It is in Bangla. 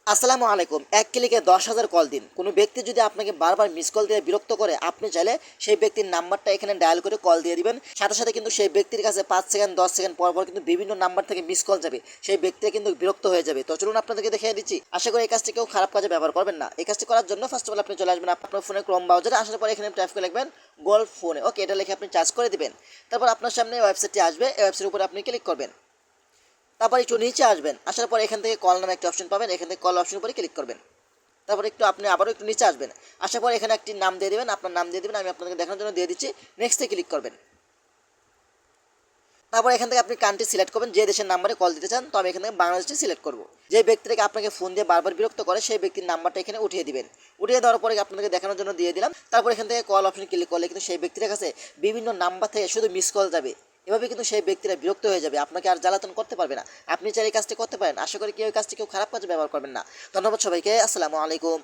আসসালামু আলাইকুম। এক ক্লিকে ১০,০০০ কল দিন। কোনো ব্যক্তি যদি আপনাকে বারবার মিস কল দিয়ে বিরক্ত করে, আপনি চাইলে সেই ব্যক্তির নাম্বারটা এখানে ডায়াল করে কল দিয়ে দিবেন। সাথে, সাথে কিন্তু সেই ব্যক্তির কাছে ৫ সেকেন্ড ১০ সেকেন্ড পর, পর কিন্তু বিভিন্ন নাম্বার থেকে মিস কল যাবে। সেই ব্যক্তিটা কিন্তু বিরক্ত হয়ে যাবে। তো চলুন আপনাদেরকে দেখিয়ে দিচ্ছি। আশা করি এই কাজটি কেউ খারাপ কাজে ব্যবহার করবেন না। এই কাজটি করার জন্য ফার্স্ট অফ অল আপনি চলে আসবেন আপনার ফোনের ক্রোম ব্রাউজারে। আসার পর এখানে টাইপ করে লিখবেন গোল্ড ফোনে। ওকে, এটা লিখে আপনি চার্জ করে দিবেন। তারপর আপনার সামনে ওয়েবসাইটটি আসবে। এই ওয়েবসাইটের উপরে আপনি ক্লিক করবেন। তারপর একটু নিচে আসবেন। আসার পর এখান থেকে কল নামে একটা অপশন পাবেন। এখান থেকে কল অপশন উপরে ক্লিক করবেন। তারপর একটু আপনি আবারও একটু নিচে আসবেন। আসার পর এখানে একটি নাম দিয়ে দেবেন, আপনার নাম দিয়ে দেবেন। আমি আপনাদেরকে দেখানোর জন্য দিয়ে দিচ্ছি। নেক্সটে ক্লিক করবেন। তারপর এখান থেকে আপনি কান্ট্রি সিলেক্ট করবেন, যে দেশের নাম্বারে কল দিতে চান। তো আমি এখান থেকে বাংলাদেশটি সিলেক্ট করব। যে ব্যক্তিটাকে আপনাকে ফোন দিয়ে বারবার বিরক্ত করে, সেই ব্যক্তির নাম্বারটা এখানে উঠিয়ে দিবেন। উঠিয়ে দেওয়ার পরে আপনাদেরকে দেখানোর জন্য দিয়ে দিলাম। তারপর এখান থেকে কল অপশন ক্লিক করলে কিন্তু সেই ব্যক্তির কাছে বিভিন্ন নাম্বার থেকে শুধু মিস কল যাবে। এভাবে কিন্তু সেই ব্যক্তিরা বিরক্ত হয়ে যাবে, আপনাকে আর জ্বালাতন করতে পারবে না। আপনি চাইলে এই কাজটি করতে পারেন। আশা করি কেউ এই কাজটি কেউ খারাপ কাজে ব্যবহার করবেন না। ধন্যবাদ সবাইকে। আসসালামু আলাইকুম।